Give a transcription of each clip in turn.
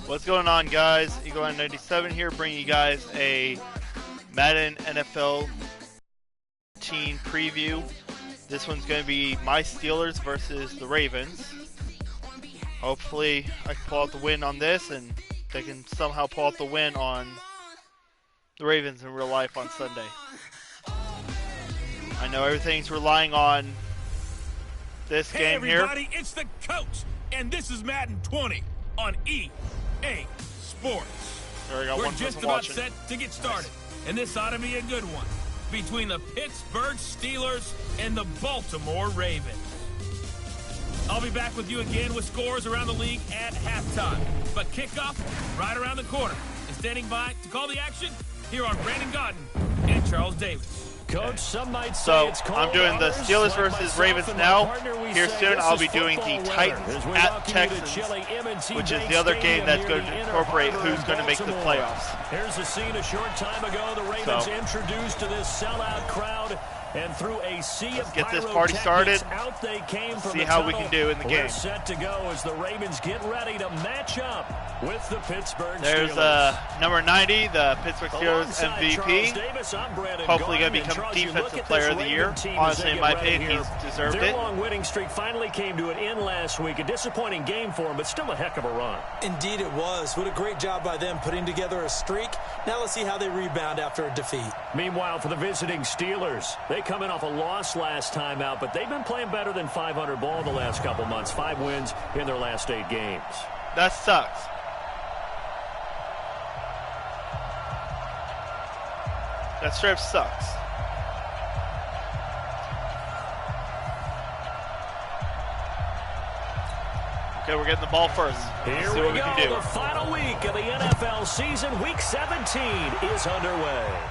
What's going on, guys? Eagle97 here, bringing you guys a Madden NFL team preview. This one's going to be my Steelers versus the Ravens. Hopefully, I can pull out the win on this, and they can somehow pull out the win on the Ravens in real life on Sunday. I know everything's relying on this game here. Hey everybody, it's the coach, and this is Madden 20 on EA Sports. There we go. We're just about set to get started, and this ought to be a good one between the Pittsburgh Steelers and the Baltimore Ravens. I'll be back with you again with scores around the league at halftime, but kickoff right around the corner. And standing by to call the action, here are Brandon Godden and Charles Davis. Coach, some might say it's cold. I'm doing the Steelers versus Ravens now. Here soon, I'll be doing the Titans at Texans, which is the other game that's going to incorporate who's going to make the playoffs. Here's a scene a short time ago. The Ravens introduced to this sellout crowd, and through a sea of get this party started. Out they came from see how we can do in the game. We're set to go as the Ravens get ready to match up with the Pittsburgh Steelers. There's number 90, the Pittsburgh Steelers MVP. Hopefully going to become Defensive Player of the Year. Honestly, in my opinion, he's deserved it. Their long winning streak finally came to an end last week. A disappointing game for him, but still a heck of a run. Indeed it was. What a great job by them putting together a streak. Now let's see how they rebound after a defeat. Meanwhile, for the visiting Steelers, they come in off a loss last time out, but they've been playing better than 500 ball the last couple months. 5 wins in their last 8 games. That sucks. That strip sucks. Okay, we're getting the ball first. Here we go. The final week of the NFL season. Week 17 is underway.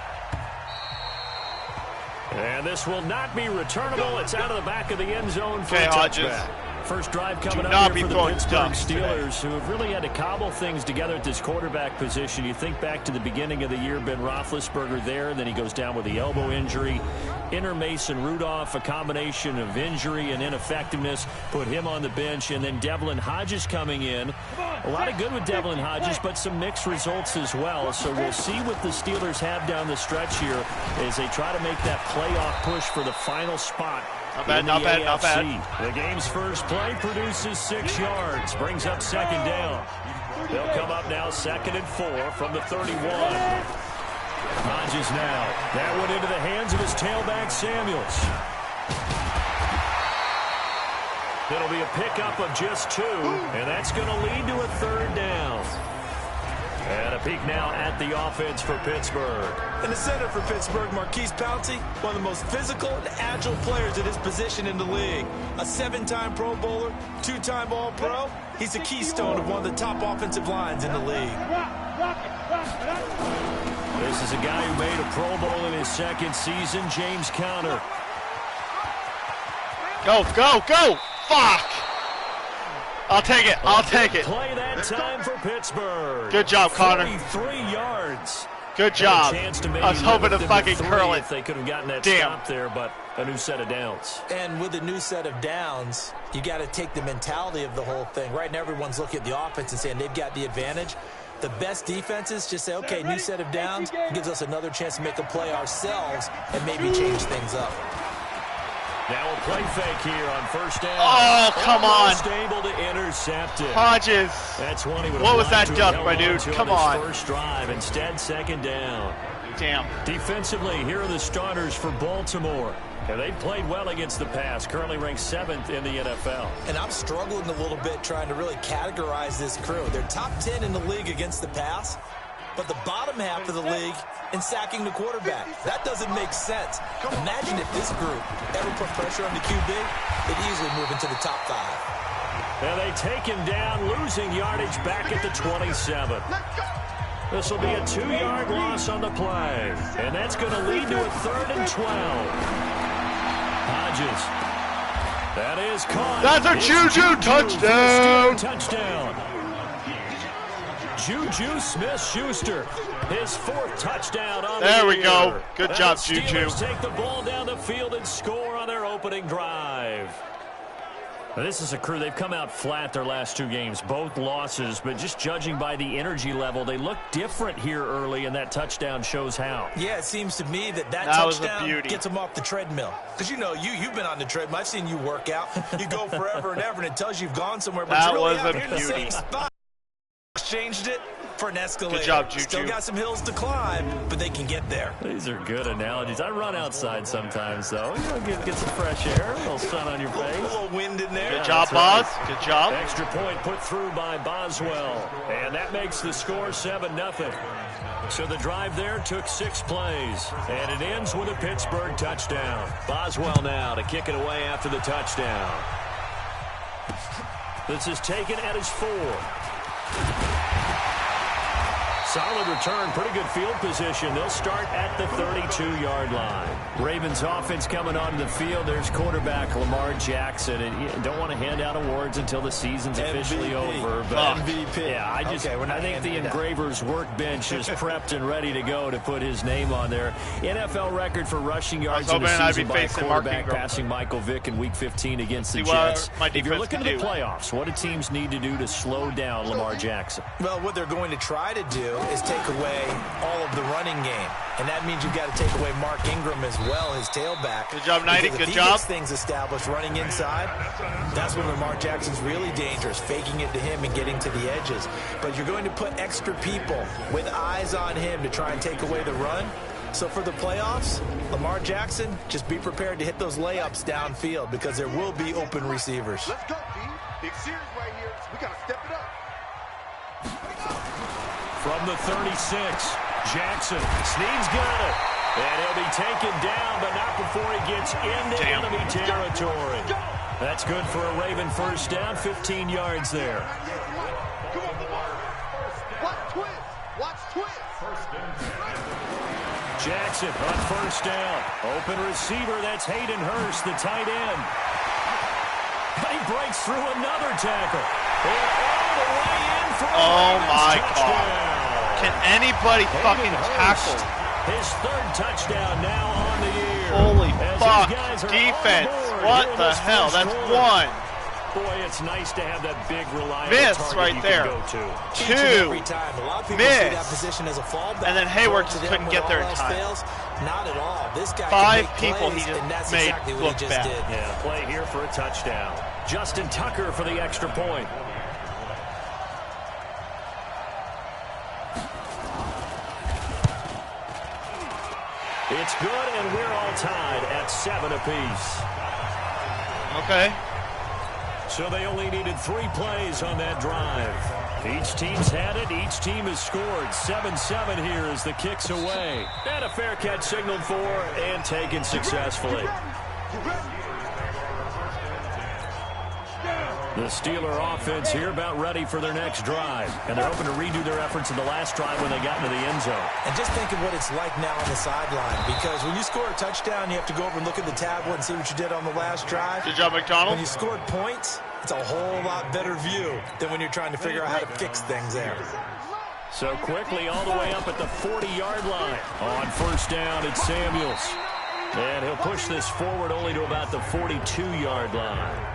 And this will not be returnable. It's out of the back of the end zone for a touchback. First drive coming up here for the Pittsburgh Steelers, who have really had to cobble things together at this quarterback position. You think back to the beginning of the year, Ben Roethlisberger there, and then he goes down with the elbow injury. Inter Mason Rudolph, a combination of injury and ineffectiveness, put him on the bench, and then Devlin Hodges coming in. A lot of good with Devlin Hodges, but some mixed results as well. So we'll see what the Steelers have down the stretch here as they try to make that playoff push for the final spot. Not bad, not bad, not bad. The game's first play produces 6 yards, brings up second down. They'll come up now 2nd and 4 from the 31. Hodges now. That went into the hands of his tailback, Samuels. It'll be a pickup of just 2, and that's going to lead to a 3rd down. And a peek now at the offense for Pittsburgh. In the center for Pittsburgh, Marquise Pouncey, one of the most physical and agile players at his position in the league. A 7-time Pro Bowler, 2-time All-Pro. He's a keystone of one of the top offensive lines in the league. This is a guy who made a Pro Bowl in his 2nd season, James Conner. Go, go, go! Fuck! I'll take it. I'll take it. Play that time for Pittsburgh. Good job, Connor. 43 yards. Good job. I was hoping to fucking curl it. If they could have gotten that stop there, but a new set of downs. And with a new set of downs, you got to take the mentality of the whole thing. Right now, everyone's looking at the offense and saying they've got the advantage. The best defenses just say, okay, new set of downs. It gives us another chance to make a play ourselves and maybe change things up. Now a play fake here on 1st down. Oh, come on. Almost able to intercept it. Hodges. That's one he would have. What was that duck, my dude? Come on. First drive, instead 2nd down. Damn. Defensively, here are the starters for Baltimore. And they've played well against the pass, currently ranked 7th in the NFL. And I'm struggling a little bit trying to really categorize this crew. They're top 10 in the league against the pass, but the bottom half of the league in sacking the quarterback. That doesn't make sense. Imagine if this group ever put pressure on the QB, they'd easily move into the top 5. And they take him down, losing yardage back at the 27. This will be a 2-yard loss on the play. And that's going to lead to a 3rd and 12. Hodges. That is caught. That's a Juju touchdown. Touchdown. Juju Smith-Schuster, his 4th touchdown on the year. There we go. Good job, Juju. Steelers take the ball down the field and score on their opening drive. This is a crew, they've come out flat their last 2 games, both losses, but just judging by the energy level, they look different here early, and that touchdown shows how. Yeah, it seems to me that touchdown gets them off the treadmill. Because, you know, you've been on the treadmill. I've seen you work out. You go forever and ever, and it tells you you've gone somewhere, but you're really out here in the same spot. Changed it for an escalator. Good job, Juju. Still got some hills to climb, but they can get there. These are good analogies. I run outside sometimes, though. You know, get some fresh air, a little sun on your face. A little wind in there. Good job, Boz. Good job. Extra point put through by Boswell. And that makes the score 7-0. So the drive there took 6 plays. And it ends with a Pittsburgh touchdown. Boswell now to kick it away after the touchdown. This is taken at his 4. Solid return, pretty good field position. They'll start at the 32-yard line. Ravens offense coming onto the field. There's quarterback Lamar Jackson. And you don't want to hand out awards until the season's officially over. But MVP. Yeah, I think the Engravers workbench is prepped and ready to go to put his name on there. NFL record for rushing yards in the season by a quarterback passing Michael Vick in Week 15 against the Jets. If you're looking at the playoffs, what do teams need to do to slow down Lamar Jackson? Well, what they're going to try to do is take away all of the running game. And that means you've got to take away Mark Ingram as well, his tailback. Good job, Knighty. Good job. If he gets things established running inside, that's when Lamar Jackson's really dangerous, faking it to him and getting to the edges. But you're going to put extra people with eyes on him to try and take away the run. So for the playoffs, Lamar Jackson, just be prepared to hit those layups downfield because there will be open receivers. Let's go, D. Big series right here, so we got to step it up. From the 36, Jackson. Snead's got it. And he'll be taken down, but not before he gets into enemy territory. That's good for a Raven first down, 15 yards there. Come on, Lamar. Watch twist. Watch twist. Jackson on first down. Open receiver, that's Hayden Hurst, the tight end. He breaks through another tackle. And all the way in for a touchdown. Can anybody fucking tackle? His 3rd touchdown now on the year. Holy fuck. Defense. What the hell? That's 1. Boy, it's nice to have that big, reliable miss target right there. Go to. 2. Miss. That position as a fallback. And then Hayward just couldn't get there in time. Fails. Not at all. This guy 5 people he just made exactly look bad. Yeah, play here for a touchdown. Justin Tucker for the extra point. It's good, and we're all tied at 7 apiece. Okay. So they only needed 3 plays on that drive. Each team's had it. Each team has scored. 7-7 here as the kick's away. And a fair catch signaled for and taken successfully. The Steeler offense here about ready for their next drive. And they're hoping to redo their efforts in the last drive when they got into the end zone. And just think of what it's like now on the sideline. Because when you score a touchdown, you have to go over and look at the tablet and see what you did on the last drive. Good job, McDonald. When you scored points, it's a whole lot better view than when you're trying to figure out how to fix things there. So quickly all the way up at the 40-yard line. On first down, it's Samuels. And he'll push this forward only to about the 42-yard line.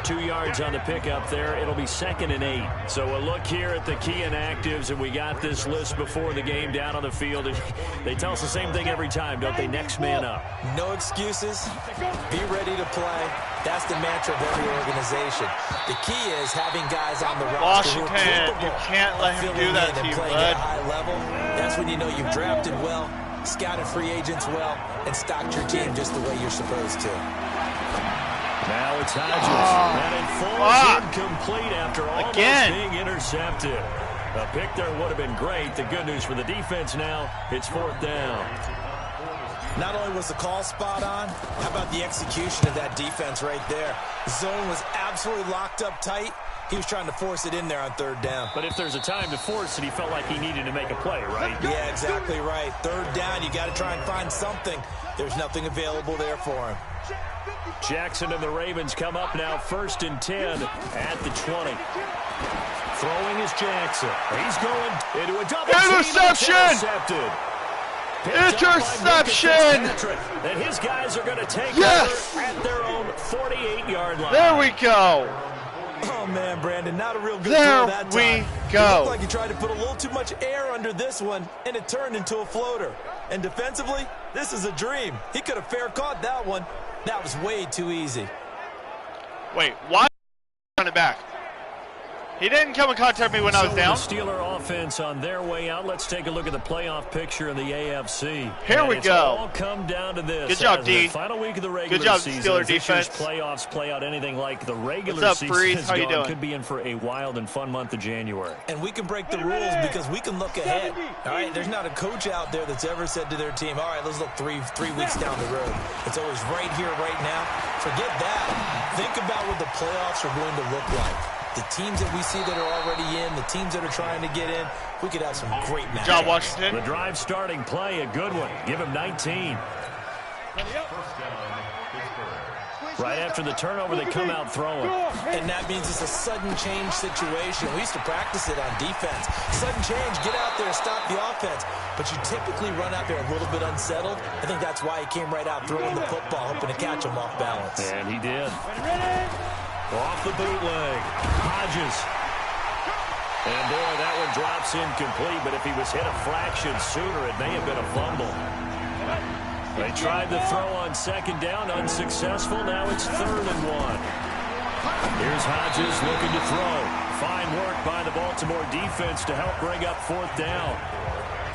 2 yards on the pickup there. It'll be 2nd and 8. So a look here at the key inactives, and we got this list before the game down on the field. They tell us the same thing every time, don't they? Next man up. No excuses. Be ready to play. That's the mantra of every organization. The key is having guys on the roster who are capable. You can't let him do that to you, bud. At a high level. That's when you know you've drafted well, scouted free agents well, and stocked your team just the way you're supposed to. Now it's Hodges. And it falls incomplete after almost being intercepted. A pick there would have been great. The good news for the defense now, it's 4th down. Not only was the call spot on, how about the execution of that defense right there? Zone was absolutely locked up tight. He was trying to force it in there on 3rd down. But if there's a time to force it, he felt like he needed to make a play, right? Yeah, exactly right. 3rd down, you got to try and find something. There's nothing available there for him. Jackson and the Ravens come up now 1st and 10 at the 20. Throwing is Jackson. He's going into a double interception! Intercepted. Interception! And his guys are going to take over at their own 48-yard line. There we go. Oh, man, Brandon, not a real good throw that time. There we go. It looked like he tried to put a little too much air under this one, and it turned into a floater. And defensively, this is a dream. He could have fair caught that one. That was way too easy. Wait, why run it back? He didn't come in contact with me when I was down. The Steeler offense on their way out. Let's take a look at the playoff picture in the AFC. Here we go. All come down to this. Good job, D. Final week of the regular Good job, season. Steeler defense. Playoffs play out anything like the regular What's up, season. Breeze? How you doing? Could be in for a wild and fun month of January. And we can break the rules because we can look ahead. All right, there's not a coach out there that's ever said to their team, all right, let's look three weeks down the road. It's always right here, right now. Forget that. Think about what the playoffs are going to look like. The teams that we see that are already in, the teams that are trying to get in, we could have some great matches. John Washington. The drive starting play, a good one. Give him 19. Right after the turnover, they come out throwing. And that means it's a sudden change situation. We used to practice it on defense. Sudden change, get out there, stop the offense. But you typically run out there a little bit unsettled. I think that's why he came right out throwing the football, hoping to catch him off balance. And he did. Off the bootleg. Hodges. And boy, that one drops incomplete, but if he was hit a fraction sooner, it may have been a fumble. They tried the throw on second down, unsuccessful. Now it's 3rd and 1. Here's Hodges looking to throw. Fine work by the Baltimore defense to help bring up 4th down.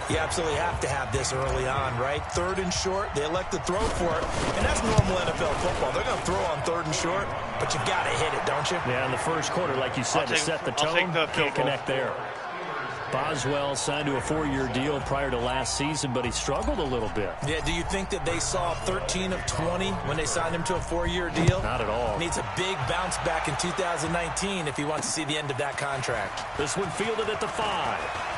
You absolutely have to have this early on, right? 3rd and short, they elect to throw for it, and that's normal NFL football. They're going to throw on 3rd and short, but you've got to hit it, don't you? Yeah, in the first quarter, like you said, to set the tone, can't connect there. Boswell signed to a 4-year deal prior to last season, but he struggled a little bit. Yeah, do you think that they saw 13 of 20 when they signed him to a 4-year deal? Not at all. Needs a big bounce back in 2019 if he wants to see the end of that contract. This one fielded at the 5.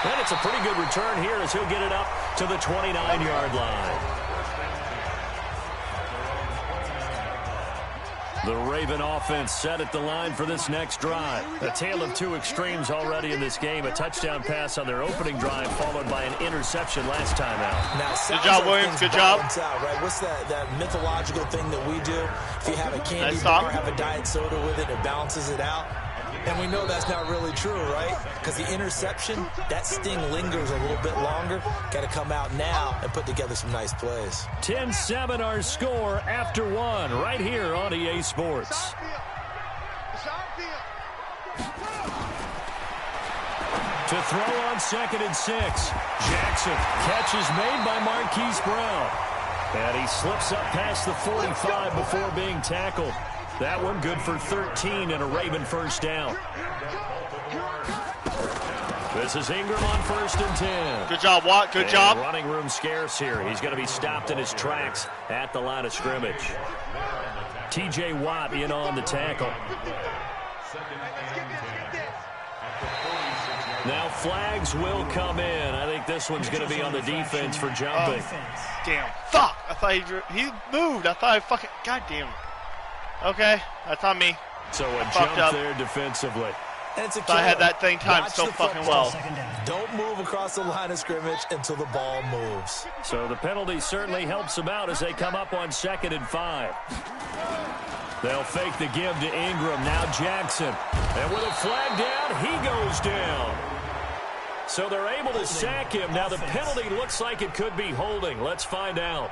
And it's a pretty good return here as he'll get it up to the 29-yard line. The Raven offense set at the line for this next drive. A tale of two extremes already in this game. A touchdown pass on their opening drive followed by an interception last time out. Now, good job, Williams. Good job. Out, right? What's that mythological thing that we do? If you have a candy bar, have a diet soda with it, it balances it out. And we know that's not really true, right? Because the interception, that sting lingers a little bit longer. Got to come out now and put together some nice plays. 10-7 our score after 1 right here on EA Sports. To throw on 2nd and 6. Jackson. Catch is made by Marquise Brown. And he slips up past the 45 before being tackled. That one good for 13 and a Raven first down. This is Ingram on 1st and 10. Good job, Watt. Good job. Running room scarce here. He's going to be stopped in his tracks at the line of scrimmage. T.J. Watt in on the tackle. Now flags will come in. I think this one's going to be on the defense for jumping. Damn. Fuck. I thought he moved. I thought I fucking... God damn. Okay, that's on me. So a jump there defensively. And it's a I had that thing timed so fucking well. Don't move across the line of scrimmage until the ball moves. So the penalty certainly helps them out as they come up on 2nd and 5. They'll fake the give to Ingram. Now Jackson. And with a flag down, he goes down. So they're able to sack him. Now the penalty looks like it could be holding. Let's find out.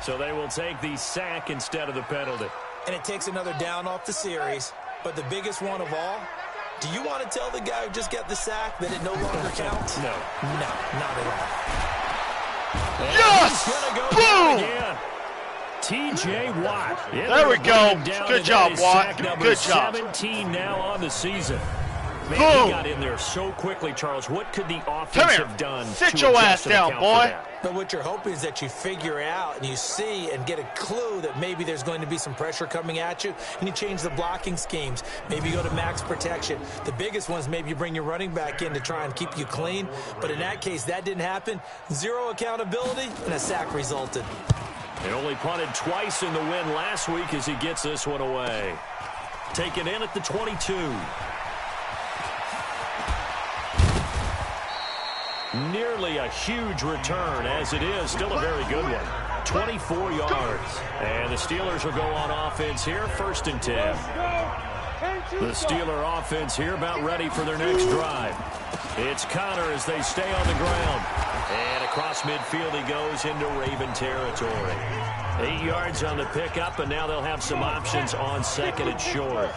So they will take the sack instead of the penalty. And it takes another down off the series. But the biggest one of all, do you want to tell the guy who just got the sack that it no longer counts? No. No, not at all. And yes! Boom! T.J. Watt. There we go. Good job, Watt. Good job. 17 now on the season. Man, boom. He got in there so quickly, Charles. What could the offense have done? Sit your ass down, boy. But what you're hoping is that you figure out and you see and get a clue that maybe there's going to be some pressure coming at you, and you change the blocking schemes. Maybe you go to max protection. The biggest one is maybe you bring your running back in to try and keep you clean. But in that case, that didn't happen. Zero accountability, and a sack resulted. He only punted twice in the win last week as he gets this one away. Taken in at the 22. Nearly a huge return, as it is still a very good one. 24 yards. And the Steelers will go on offense here, 1st and 10. The Steeler offense here about ready for their next drive. It's Connor as they stay on the ground. And across midfield he goes into Raven territory. 8 yards on the pickup, and now they'll have some options on 2nd and short.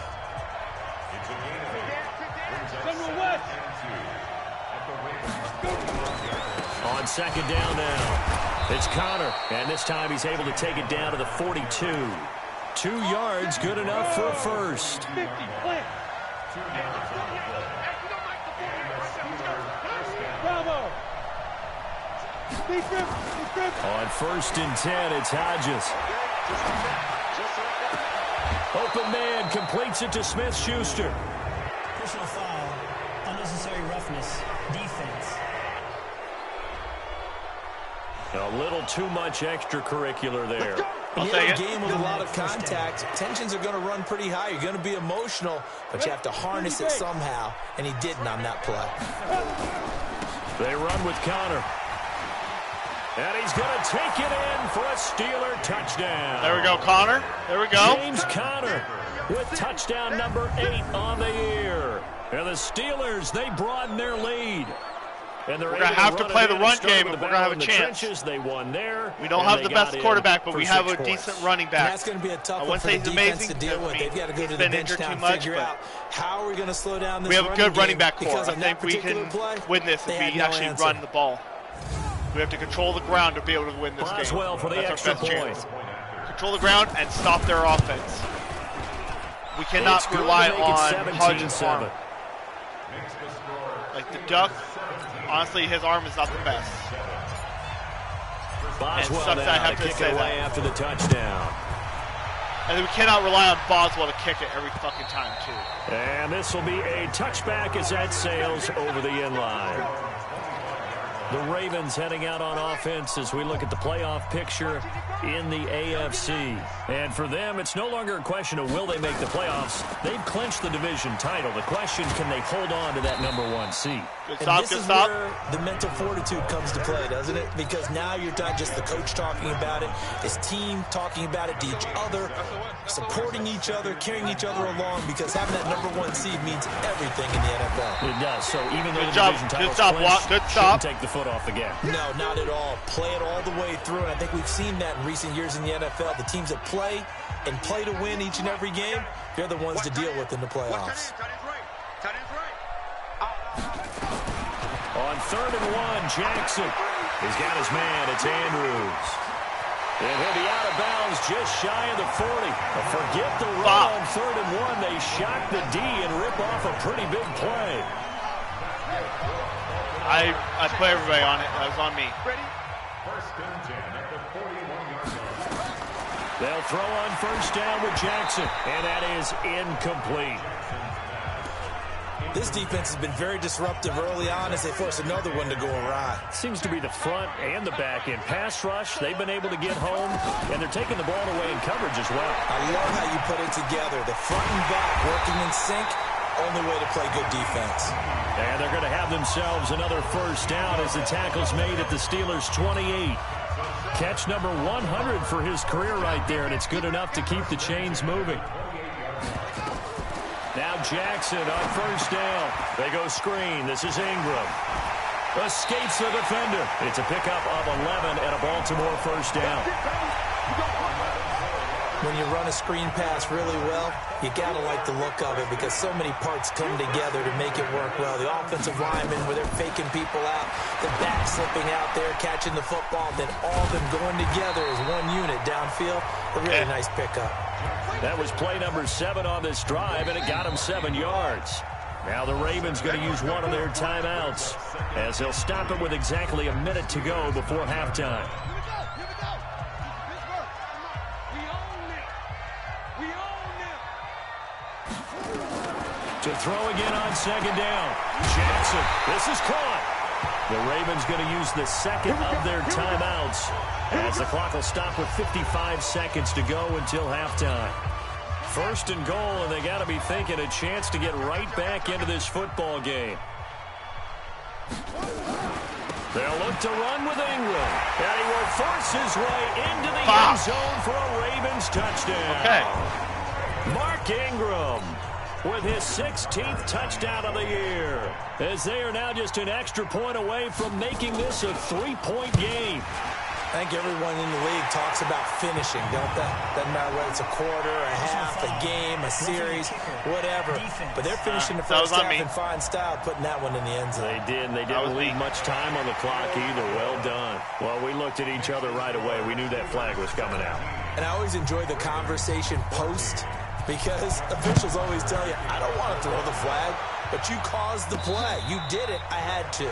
On 2nd down now, it's Connor, and this time he's able to take it down to the 42. 2 yards, good enough for a first. On 1st and 10, it's Hodges. Open man completes it to Smith-Schuster. Personal foul, unnecessary roughness, defense. A little too much extracurricular there. When you have a game with a lot of contact, tensions are going to run pretty high. You're going to be emotional, but you have to harness it somehow, and he didn't on that play. They run with Connor. And he's going to take it in for a Steeler touchdown. There we go, Connor. There we go. James Conner with touchdown number 8 on the year. And the Steelers, they broaden their lead. And we're going to have to play the run game if we're going to have a chance. Trenches. They won there. We don't have the best quarterback, but we have a decent running back. And that's going to be a tough one for the defense to deal with. They've got to go to the bench now and figure out how are we going to slow down this running game. We have a good running back core. I think we can win this if we actually run the ball. We have to control the ground to be able to win this game. Well for the That's our best chance. Control the ground and stop their offense. We cannot rely on Hodges' arm. Like the Duck, honestly, his arm is not the best. Boswell and sucks I have to say that after the touchdown. And we cannot rely on Boswell to kick it every fucking time, too. And this will be a touchback as that sails over the inline. The Ravens heading out on offense as we look at the playoff picture in the AFC. And for them, it's no longer a question of will they make the playoffs. They've clinched the division title. The question, can they hold on to that #1 seed? Good stop, and this is where the mental fortitude comes to play, doesn't it? Because now you're not just the coach talking about it, his team talking about it to each other, supporting each other, carrying each other along, because having that #1 seed means everything in the NFL. It does. So even though the division title's clinched, good stop. shouldn't take the foot off the gas. No, not at all. Play it all the way through, and I think we've seen that in recent years in the NFL. The teams that play and play to win each and every game, they're the ones to deal with in the playoffs. On 3rd and 1, Jackson. He's got his man. It's Andrews. And he'll be out of bounds just shy of the 40. But forget the run on 3rd and 1. They shock the D and rip off a pretty big play. I put everybody on it. That was on me. They'll throw on 1st down with Jackson. And that is incomplete. This defense has been very disruptive early on as they force another one to go awry. Seems to be the front and the back end. Pass rush, they've been able to get home, and they're taking the ball away in coverage as well. I love how you put it together. The front and back working in sync, only way to play good defense. And they're going to have themselves another 1st down as the tackle's made at the Steelers' 28. Catch number 100 for his career right there, and it's good enough to keep the chains moving. Now Jackson on 1st down. They go screen. This is Ingram. Escapes the defender. It's a pickup of 11 and a Baltimore 1st down. When you run a screen pass really well, you got to like the look of it because so many parts come together to make it work well. The offensive linemen, where they're faking people out, the back slipping out there, catching the football, then all of them going together as one unit downfield. A really nice pickup. That was play number 7 on this drive, and it got him 7 yards. Now the Ravens going to use one of their timeouts as they'll stop it with exactly a minute to go before halftime. To throw again on 2nd down. Jackson, this is caught. The Ravens going to use the 2nd of their timeouts as the clock will stop with 55 seconds to go until halftime. 1st and goal, and they got to be thinking a chance to get right back into this football game. They'll look to run with Ingram. And he will force his way into the end zone for a Ravens touchdown. Okay. Mark Ingram with his 16th touchdown of the year, as they are now just an extra point away from making this a 3-point game. I think everyone in the league talks about finishing, don't they? Doesn't matter whether it's a quarter, a half, a game, a series, whatever. But they're finishing the first half in fine style, putting that one in the end zone. They did, and they didn't leave much time on the clock either. Well done. Well, we looked at each other right away. We knew that flag was coming out. And I always enjoy the conversation post, because officials always tell you, I don't want to throw the flag, but you caused the play. You did it. I had to.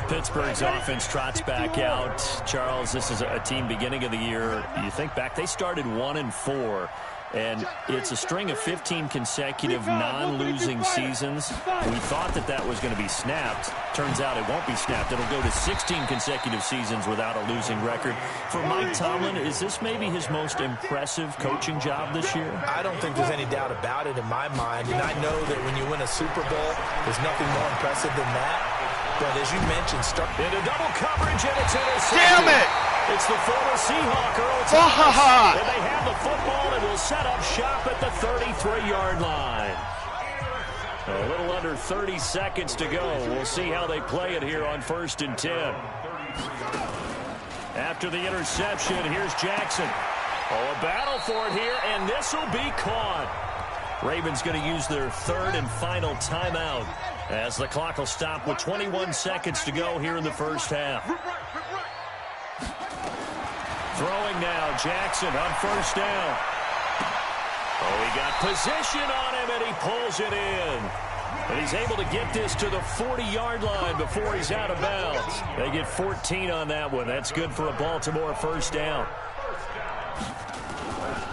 Pittsburgh's offense trots back out. Charles, this is a team beginning of the year. You think back, they started 1-4, and it's a string of 15 consecutive non-losing seasons. We thought that was going to be snapped. Turns out it won't be snapped. It'll go to 16 consecutive seasons without a losing record. For Mike Tomlin, is this maybe his most impressive coaching job this year? I don't think there's any doubt about it in my mind, and I know that when you win a Super Bowl, there's nothing more impressive than that. But as you mentioned, start into double coverage, and it's intercepted. Damn it! It's the former Seahawk, Earl Thomas. And they have the football and will set up shop at the 33-yard line. A little under 30 seconds to go. We'll see how they play it here on 1st and 10. After the interception, here's Jackson. Oh, a battle for it here, and this will be caught. Ravens going to use their 3rd and final timeout, as the clock will stop with 21 seconds to go here in the first half. Throwing now, Jackson on 1st down. Oh, he got position on him, and he pulls it in. And he's able to get this to the 40-yard line before he's out of bounds. They get 14 on that one. That's good for a Baltimore 1st down.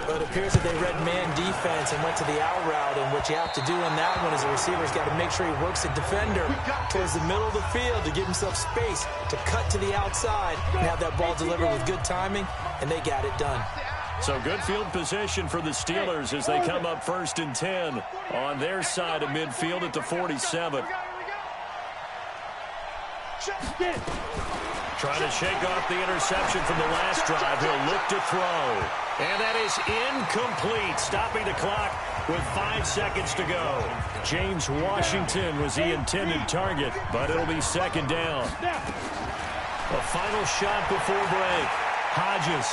But it appears that they read man defense and went to the out route, and what you have to do on that one is the receiver's got to make sure he works the defender towards the middle of the field to give himself space to cut to the outside and have that ball delivered with good timing, and they got it done. So good field position for the Steelers as they come up 1st and 10 on their side of midfield at the 47. Trying to shake off the interception from the last drive. He'll look to throw. And that is incomplete, stopping the clock with 5 seconds to go. James Washington was the intended target, but it'll be 2nd down. A final shot before break. Hodges.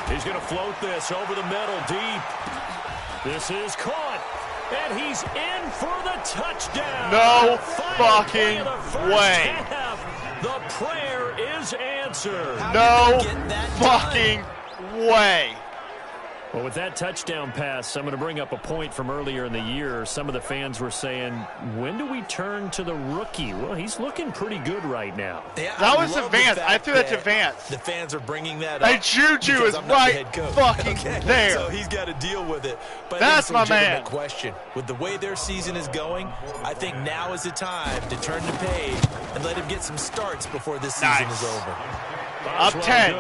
He's going to float this over the middle deep. This is caught. And he's in for the touchdown. No fucking way. The prayer is answered. No fucking way. Well, with that touchdown pass, I'm going to bring up a point from earlier in the year. Some of the fans were saying, when do we turn to the rookie? Well, he's looking pretty good right now. Yeah, that was advanced. I threw that to Vance. The fans are bringing that up. Hey, Juju is right fucking there. So he's got to deal with it. But that's my man. Question. With the way their season is going, I think now is the time to turn the page and let him get some starts before this season is over. Up 10.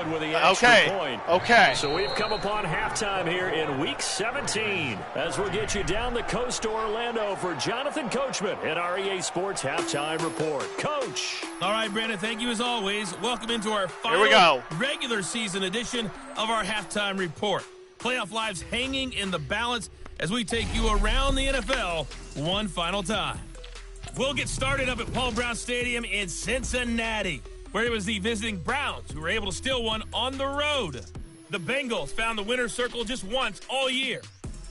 Okay. So we've come upon halftime here in Week 17 as we'll get you down the coast to Orlando for Jonathan Coachman at our EA Sports Halftime Report. Coach. All right, Brandon, thank you as always. Welcome into our final regular season edition of our Halftime Report. Playoff lives hanging in the balance as we take you around the NFL one final time. We'll get started up at Paul Brown Stadium in Cincinnati, where it was the visiting Browns who were able to steal one on the road. The Bengals found the winner's circle just once all year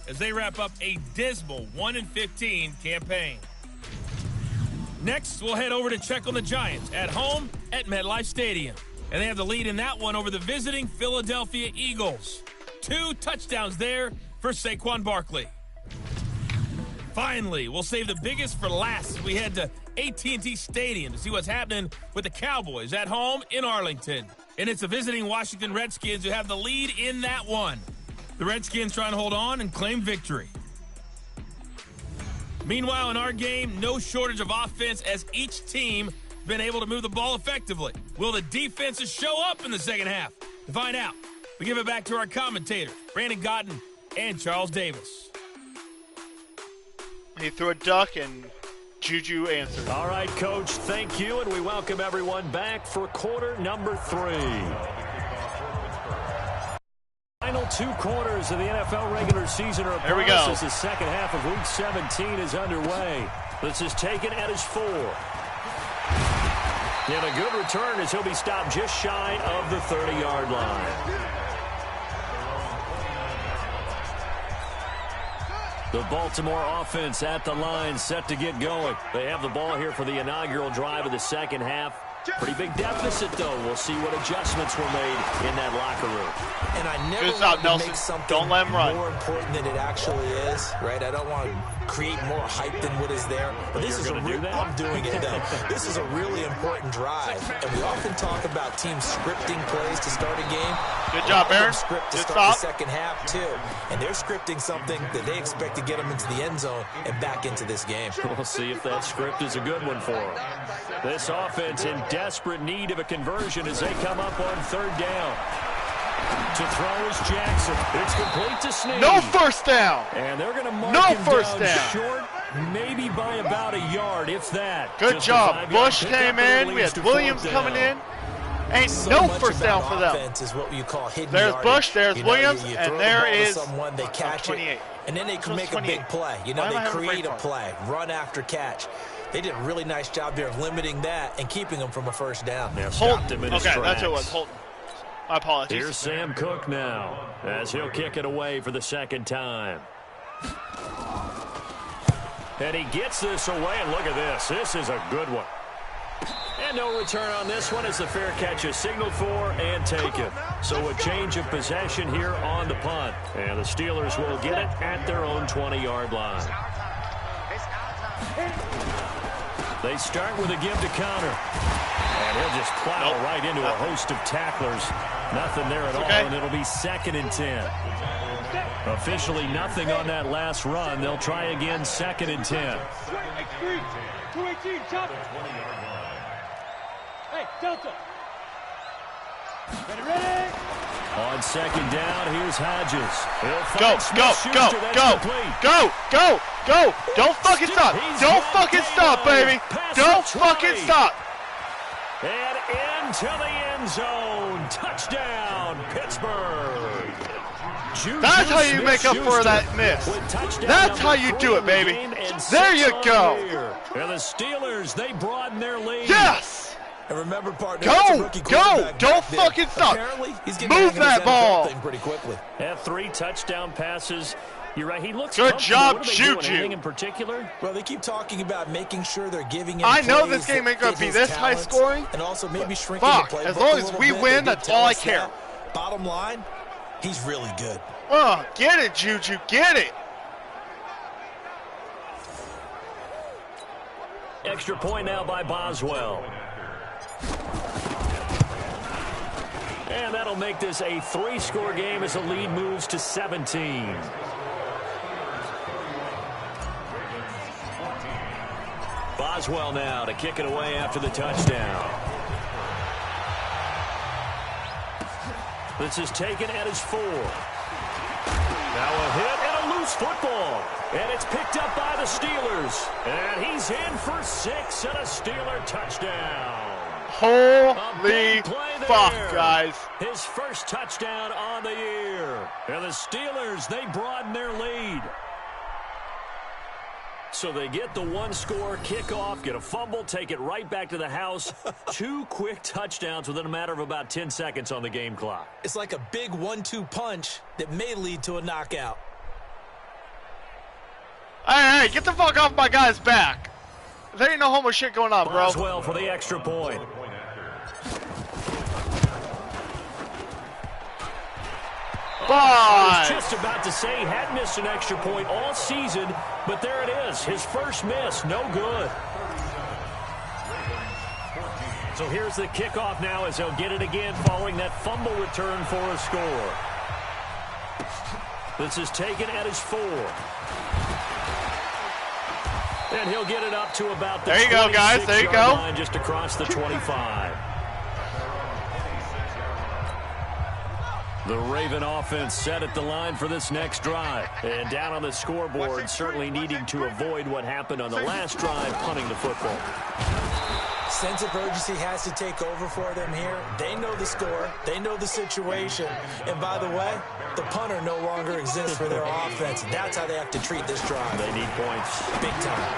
as they wrap up a dismal 1-15 campaign. Next, we'll head over to check on the Giants at home at MetLife Stadium. And they have the lead in that one over the visiting Philadelphia Eagles. 2 touchdowns there for Saquon Barkley. Finally, we'll save the biggest for last as we head to AT&T Stadium to see what's happening with the Cowboys at home in Arlington. And it's the visiting Washington Redskins who have the lead in that one. The Redskins trying to hold on and claim victory. Meanwhile, in our game, no shortage of offense as each team has been able to move the ball effectively. Will the defenses show up in the second half? To find out, we give it back to our commentators, Brandon Godden and Charles Davis. He threw a duck and Juju answered. All right, Coach, thank you, and we welcome everyone back for quarter number 3. Final 2 quarters of the NFL regular season are upon us as the second half of Week 17 is underway. This is taken at his 4. And a good return as he'll be stopped just shy of the 30-yard line. The Baltimore offense at the line, set to get going. They have the ball here for the inaugural drive of the second half. Pretty big deficit, though. We'll see what adjustments were made in that locker room. And I never want to make something more important than it actually is, right? I don't want to create more hype than what is there. But this is I'm doing it, though. This is a really important drive. And we often talk about teams scripting plays to start a game. Good job, Aaron. Script to start the second half, too. And they're scripting something that they expect to get them into the end zone and back into this game. We'll see if that script is a good one for them. This offense in desperate need of a conversion as they come up on 3rd down. To throw is Jackson. It's complete to Snead. No first down. And they're going to mark him down short, maybe by about a yard, if that. Good job. Bush came in. We had Williams coming in. Ain't no first down for them. Is what you call hidden there's yardage. Bush, there's Williams, and there is someone, they catch it, and then they can make a big play. You know, they create a play, run after catch. They did a really nice job there of limiting that and keeping them from a first down. Holton. Okay, that's what it was. Holton. My apologies. Here's Sam Cook now as he'll kick it away for the second time. And he gets this away, and look at this. This is a good one. And no return on this one as the fair catch is signaled for and taken. So a change of possession here on the punt. And the Steelers will get it at their own 20-yard line. They start with a give to counter. And he'll just plow right into a host of tacklers. Nothing there at all, and it'll be 2nd and 10. Officially nothing on that last run. They'll try again 2nd and 10. 218, chop it. Hey, Delta. Ready? On 2nd down, here's Hodges. Go. Don't fucking stop. Don't fucking stop, baby. Don't fucking stop. And into the end zone. Touchdown, Pittsburgh. That's how you make up for that miss. That's how you do it, baby. There you go. And the Steelers, they broaden their lead. Yes. And remember, partner, go. Don't fucking stop. Move that ball. Pretty quickly. Have 3 touchdown passes. You're right. He looks good job, Juju. Anything in particular? Well, they keep talking about making sure they're giving him I know this game ain't going to be this high scoring. And also maybe shrinking the play. As long as we win, that's all I care. Bottom line, he's really good. Oh, get it, Juju. Get it. Extra point now by Boswell. And that'll make this a 3-score game as the lead moves to 17. Boswell now to kick it away after the touchdown. This is taken at his 4. Now a hit and a loose football. And it's picked up by the Steelers. And he's in for 6 and a Steeler touchdown. Holy fuck, guys. His first touchdown on the year. And the Steelers, they broaden their lead. So they get the 1-score kickoff, get a fumble, take it right back to the house. 2 quick touchdowns within a matter of about 10 seconds on the game clock. It's like a big 1-2 punch that may lead to a knockout. Hey, get the fuck off my guy's back. There ain't no homo shit going on, bro. Boswell for the extra point. I was just about to say he had missed an extra point all season, but there it is. His first miss, no good. So here's the kickoff now as they'll get it again following that fumble return for a score. This is taken at his 4. And he'll get it up to about the 26-yard line just across the 25. The Raven offense set at the line for this next drive. And down on the scoreboard, certainly needing to avoid what happened on the last drive, punting the football. Sense of urgency has to take over for them here. They know the score. They know the situation. And by the way, the punter no longer exists for their offense. That's how they have to treat this drive. They need points. Big time.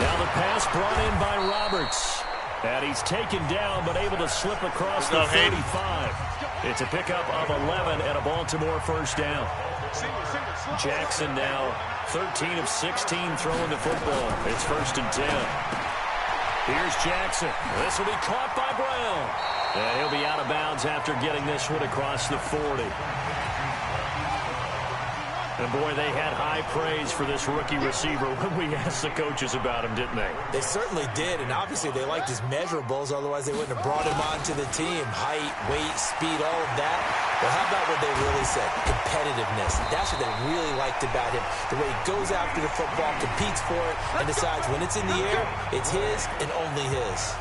Now the pass brought in by Roberts. And he's taken down but able to slip across the 35. It's a pickup of 11 and a Baltimore first down. Jackson now 13 of 16 throwing the football. It's 1st and 10. Here's Jackson. This will be caught by Brown. And he'll be out of bounds after getting this one across the 40. And, boy, they had high praise for this rookie receiver when we asked the coaches about him, didn't they? They certainly did, and obviously they liked his measurables. Otherwise, they wouldn't have brought him onto the team. Height, weight, speed, all of that. Well, how about what they really said? Competitiveness. That's what they really liked about him. The way he goes after the football, competes for it, and decides when it's in the air, it's his and only his.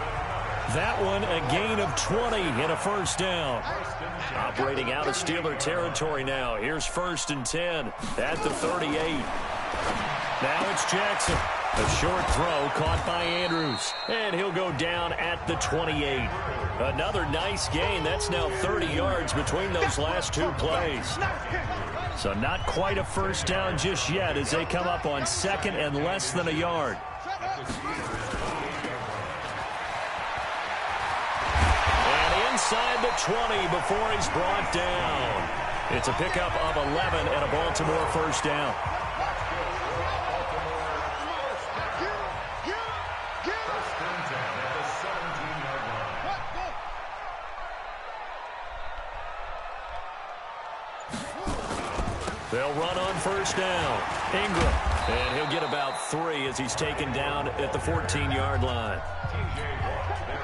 That one, a gain of 20 and a first down. Operating out of Steeler territory now. Here's 1st and 10 at the 38. Now it's Jackson. A short throw caught by Andrews. And he'll go down at the 28. Another nice gain. That's now 30 yards between those last two plays. So not quite a first down just yet as they come up on 2nd and less than a yard. Inside the 20 before he's brought down. It's a pickup of 11 and a Baltimore first down. They'll run on first down. Ingram. And he'll get about 3 as he's taken down at the 14-yard line.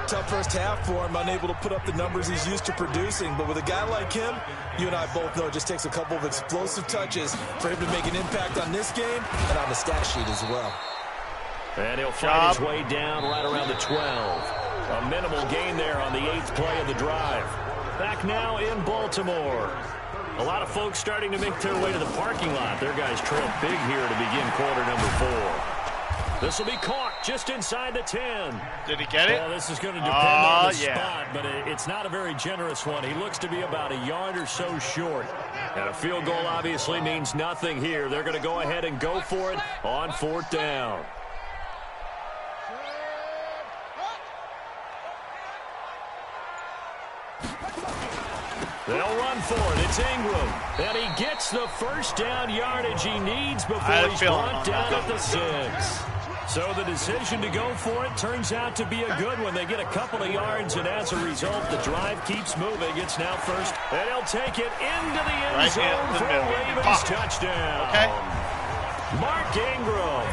Tough first half for him, unable to put up the numbers he's used to producing. But with a guy like him, you and I both know it just takes a couple of explosive touches for him to make an impact on this game and on the stat sheet as well. And he'll find his way down right around the 12. A minimal gain there on the 8th play of the drive. Back now in Baltimore. A lot of folks starting to make their way to the parking lot. Their guys trail big here to begin quarter number 4. This will be caught just inside the 10. Did he get it? Well, this is going to depend on the spot, but it's not a very generous one. He looks to be about a yard or so short. And a field goal obviously means nothing here. They're going to go ahead and go for it on 4th down. They'll run for it. It's Ingram. And he gets the first down yardage he needs before he's brought down at the 6. So the decision to go for it turns out to be a good one. They get a couple of yards, and as a result, the drive keeps moving. It's now 1st, and he'll take it into the end zone for a Ravens touchdown. Okay. Mark Ingram,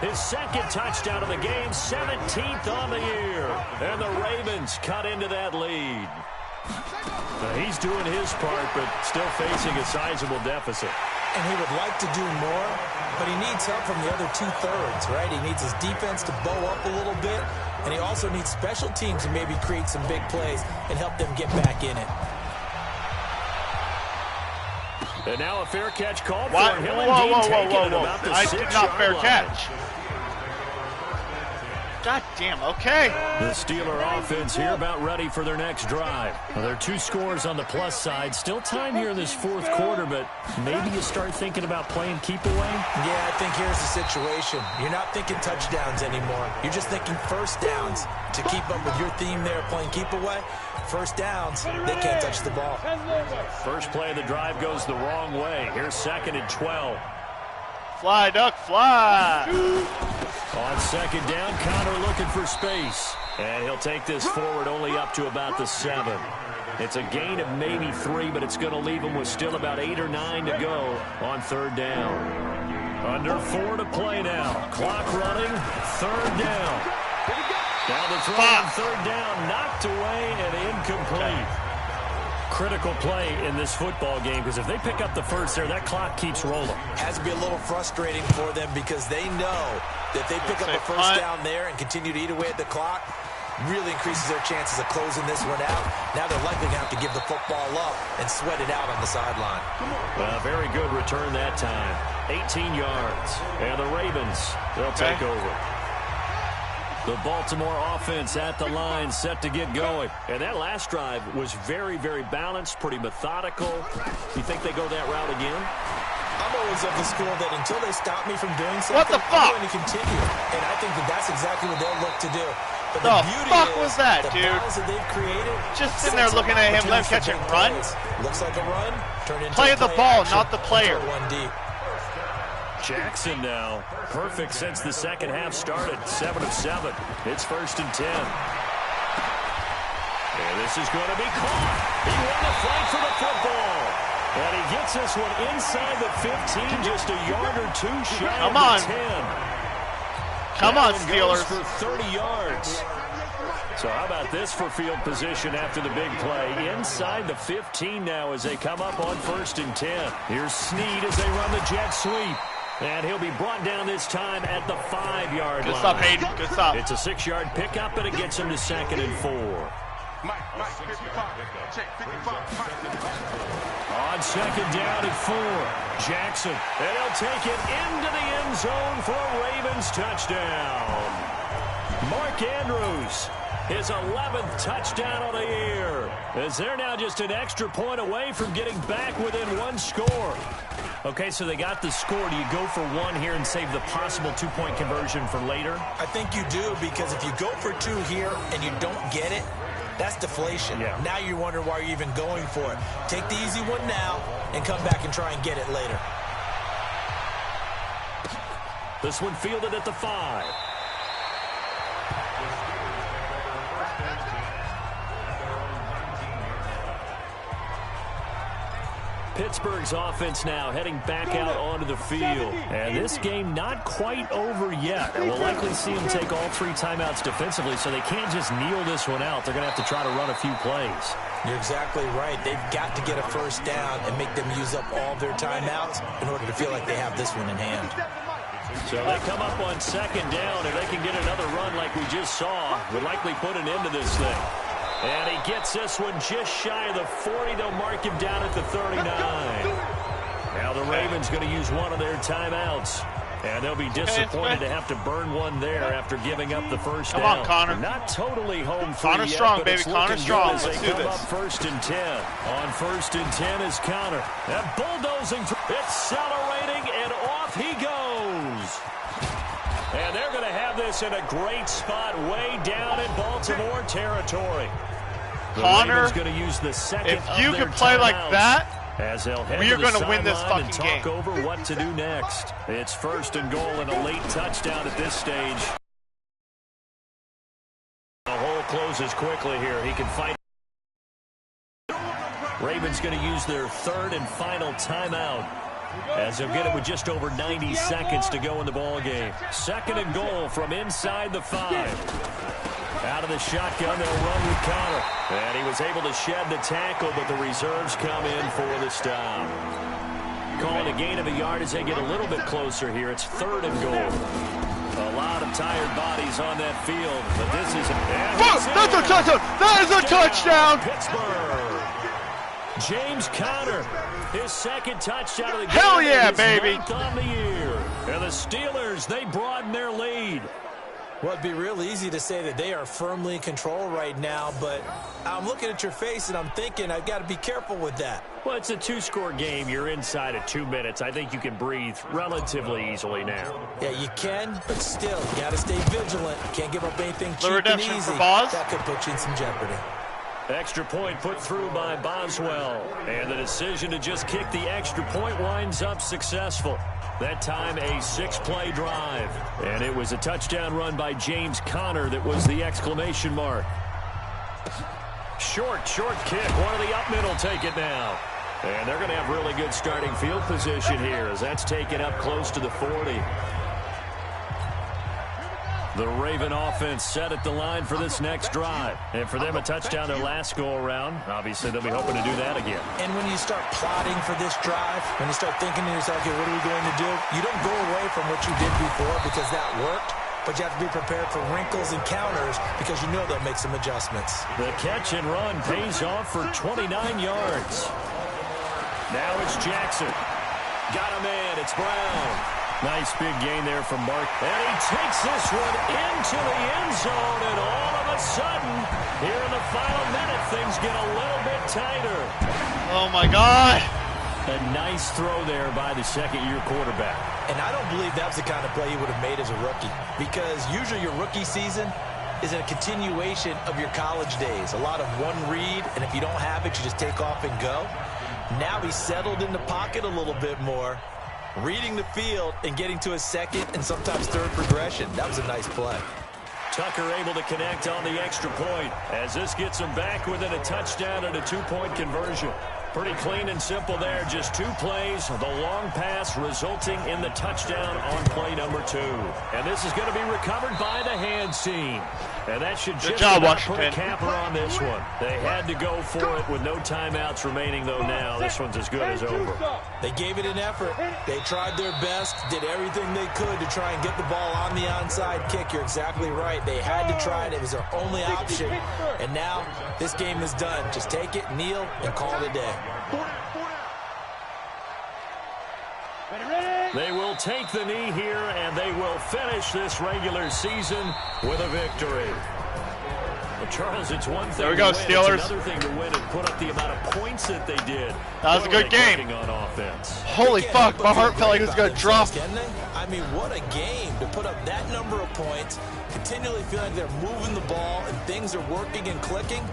his 2nd touchdown of the game, 17th on the year. And the Ravens cut into that lead. He's doing his part, but still facing a sizable deficit. And he would like to do more, but he needs help from the other 2/3, right? He needs his defense to bow up a little bit, and he also needs special teams to maybe create some big plays and help them get back in it. And now a fair catch called for him. Whoa. I did not fair catch. God damn, okay. The Steeler offense here about ready for their next drive. Well, there are 2 scores on the plus side. Still time here in this 4th quarter, but maybe you start thinking about playing keep away? Yeah, I think here's the situation. You're not thinking touchdowns anymore. You're just thinking first downs. To keep up with your theme there, playing keep away, first downs, they can't touch the ball. First play of the drive goes the wrong way. Here's 2nd and 12. Fly, duck, fly. On 2nd down, Connor looking for space. And he'll take this forward only up to about the 7. It's a gain of maybe 3, but it's going to leave him with still about 8 or 9 to go on 3rd down. Under 4 to play now. Clock running, 3rd down. Now the throw on 3rd down, knocked away and incomplete. Critical play in this football game, because if they pick up the first there, that clock keeps rolling. Has to be a little frustrating for them because they know that if they pick up a first down there and continue to eat away at the clock, really increases their chances of closing this one out. Now they're likely going to have to give the football up and sweat it out on the sideline. Very good return that time. 18 yards. And the Ravens, they'll take over. The Baltimore offense at the line, set to get going. And that last drive was very, very balanced, pretty methodical. You think they go that route again? I'm always of the school that until they stop me from doing something, what the fuck? I'm going to continue. And I think that that's exactly what they'll look to do. But the fuck was that, dude? That they've created, just sitting there looking at him, let him catch it, run. Looks like a run. Turn into play the ball, not the player. One deep. Jackson now, perfect since the second half started. 7 of 7. It's 1st and 10. And this is going to be caught. He won the fight for the football. And he gets this one inside the 15, just a yard or two shy of the 10. Come on, Steelers. For 30 yards. So how about this for field position after the big play? Inside the 15 now as they come up on 1st and 10. Here's Snead as they run the jet sweep. And he'll be brought down this time at the 5-yard line. Good stop, Hayden. Good stop. It's a 6-yard pickup, and it gets him to 2nd and 4. On 2nd down at 4. Jackson. And he'll take it into the end zone for a Ravens touchdown. Mark Andrews, his 11th touchdown on the year. As they're now just an extra point away from getting back within 1 score. Okay, so they got the score. Do you go for 1 here and save the possible 2-point conversion for later? I think you do, because if you go for 2 here and you don't get it, that's deflation. Yeah. Now you wonder why you're even going for it. Take the easy one now and come back and try and get it later. This one fielded at the 5. Pittsburgh's offense now heading back out onto the field. And this game not quite over yet. And we'll likely see them take all 3 timeouts defensively, so they can't just kneel this one out. They're going to have to try to run a few plays. You're exactly right. They've got to get a first down and make them use up all their timeouts in order to feel like they have this one in hand. So they come up on 2nd down. If they can get another run like we just saw, would likely put an end to this thing. And he gets this one just shy of the 40. They'll mark him down at the 39. Now the Ravens going to use one of their timeouts. And they'll be disappointed to have to burn one there after giving up the first down. Come on, Connor. Not totally home free Connor yet, strong, but baby. it's Connor looking strong. good as Let's they do come this. up 1st and 10. On 1st and 10 is Connor. And bulldozing through. Accelerating, and off he goes. And they're going to have this in a great spot way down in Baltimore territory. Connor, going to use the second if you can play like that, as they'll head we are going to win this fucking and talk game. over what to do next. It's 1st and goal and a late touchdown at this stage. The hole closes quickly here. He can fight. Ravens going to use their 3rd and final timeout, as they'll get it with just over 90 seconds to go in the ball game. 2nd and goal from inside the 5. Out of the shotgun, they'll run with Connor. And he was able to shed the tackle, but the reserves come in for the stop. Calling a gain of a yard as they get a little bit closer here. It's 3rd and goal. A lot of tired bodies on that field, but this is that's a touchdown! That is a touchdown! Pittsburgh. James Conner, his 2nd touchdown of the game. Hell yeah, baby! 9th on the year. And the Steelers, they broaden their lead. Well, it'd be real easy to say that they are firmly in control right now, but I'm looking at your face and I'm thinking I've got to be careful with that. Well, it's a 2-score game. You're inside at 2 minutes. I think you can breathe relatively easily now. Yeah, you can, but still, you got to stay vigilant. Can't give up anything cheap and easy. For Boz. That could put you in some jeopardy. Extra point put through by Boswell. And the decision to just kick the extra point winds up successful. That time a 6-play drive. And it was a touchdown run by James Conner that was the exclamation mark. Short kick. One of the up middle take it now. And they're going to have really good starting field position here as that's taken up close to the 40. The Raven offense set at the line for this next drive. And for them, a touchdown their last go-around. Obviously, they'll be hoping to do that again. And when you start plotting for this drive, when you start thinking to yourself, okay, what are we going to do? You don't go away from what you did before because that worked. but you have to be prepared for wrinkles and counters because you know they'll make some adjustments. The catch and run pays off for 29 yards. Now it's Jackson. Got a man. It's Brown. Nice big gain there from Mark. And he takes this one into the end zone, and all of a sudden, here in the final minute, things get a little bit tighter. Oh, my God. A nice throw there by the second-year quarterback. And I don't believe that's the kind of play he would have made as a rookie, because usually your rookie season is a continuation of your college days. A lot of one read, and if you don't have it, you just take off and go. Now he's settled in the pocket a little bit more, reading the field and getting to his second and sometimes third progression. That was a nice play. Tucker able to connect on the extra point as this gets him back within a touchdown and a two-point conversion. Pretty clean and simple there. Just 2 plays. The long pass resulting in the touchdown on play number 2. And this is going to be recovered by the hands team. And that should just about put a capper on this one. They had to go for it with no timeouts remaining, though now this one's as good as over. They gave it an effort. They tried their best, did everything they could to try and get the ball on the onside kick. You're exactly right. They had to try it. It was their only option. And now this game is done. Just take it, kneel, and call it a day. They will take the knee here, and they will finish this regular season with a victory. Well, Charles, it's one thing there we go, to win. Steelers. It's another thing to win and put up the amount of points that they did. That was a good game. On offense. Holy fuck, my heart felt like it was going to drop. I mean, what a game to put up that number of points, continually feeling like they're moving the ball and things are working and clicking.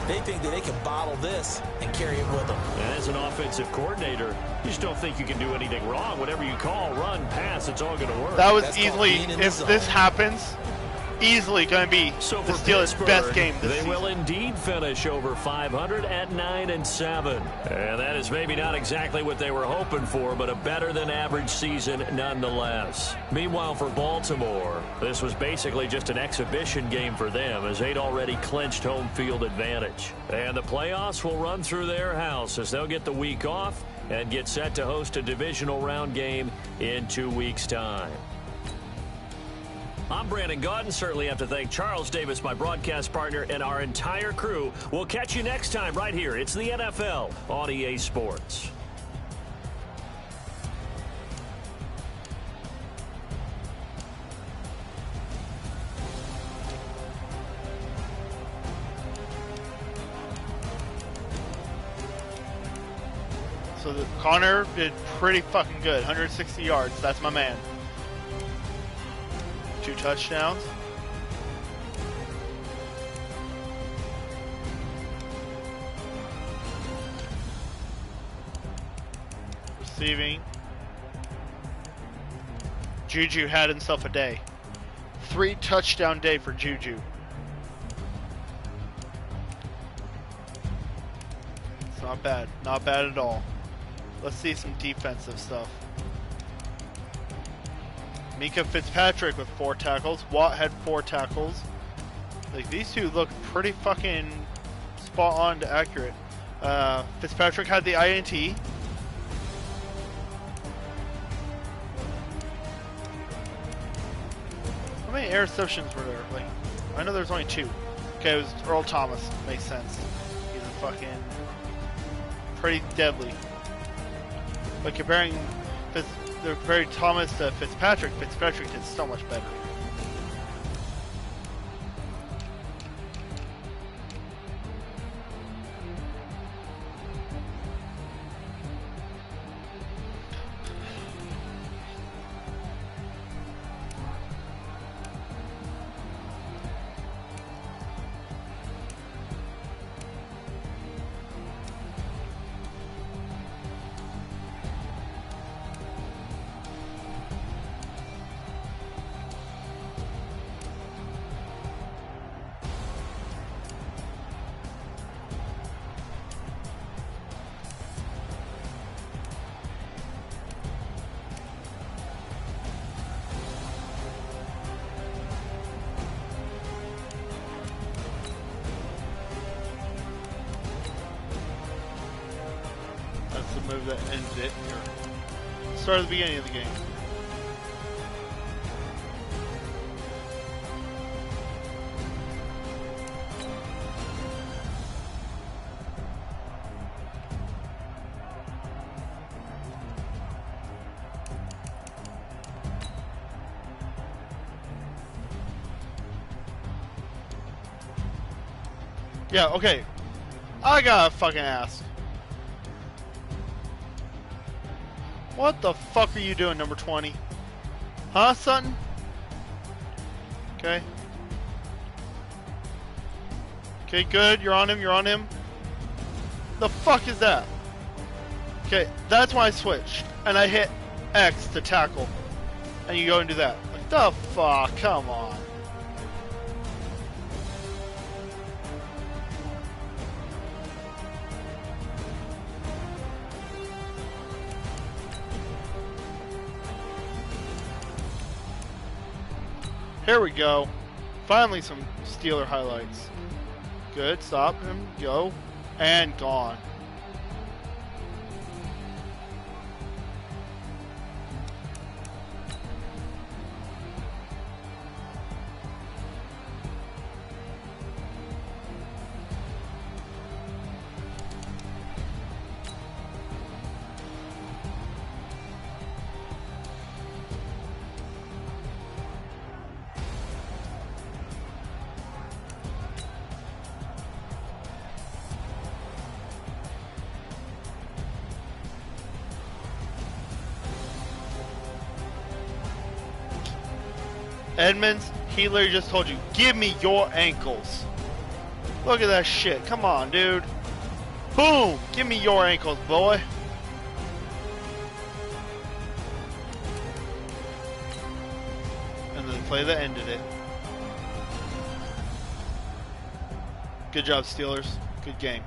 They think that they can bottle this and carry it with them. And as an offensive coordinator, you just don't think you can do anything wrong. Whatever you call, run, pass, it's all going to work. That was easily, if this happens, easily going to be the Steelers' best game this season. They will indeed finish over 500 at 9-7. And that is maybe not exactly what they were hoping for, but a better than average season nonetheless. Meanwhile, for Baltimore, this was basically just an exhibition game for them as they'd already clinched home field advantage. And the playoffs will run through their house as they'll get the week off and get set to host a divisional round game in 2 weeks' time. I'm Brandon Gaudin. Certainly have to thank Charles Davis, my broadcast partner, and our entire crew. We'll catch you next time right here. It's the NFL on EA Sports. So Connor did pretty fucking good. 160 yards. That's my man. 2 touchdowns. Receiving. Juju had himself a day. 3 touchdown day for Juju. It's not bad. Not bad at all. Let's see some defensive stuff. Mika Fitzpatrick with 4 tackles. Watt had 4 tackles. Like, these two look pretty fucking spot on to accurate. Fitzpatrick had the INT. How many interceptions were there? Like, I know there's only 2. Okay, it was Earl Thomas. Makes sense. He's a fucking pretty deadly. But comparing Thomas to Fitzpatrick did so much better. Move that ends it here. Start at the beginning of the game. Yeah, okay. I gotta fucking ask. What the fuck are you doing, number 20? Huh, Sutton? Okay. Okay, good. You're on him. You're on him. The fuck is that? Okay, that's why I switched. And I hit X to tackle. And you go and do that. Like, the fuck? Come on. Here we go. Finally some Steeler highlights. Good, stop him, go, and gone. Edmonds, he literally just told you, give me your ankles. Look at that shit. Come on, dude. Boom! Give me your ankles, boy. And then the play that ended it. Good job, Steelers. Good game.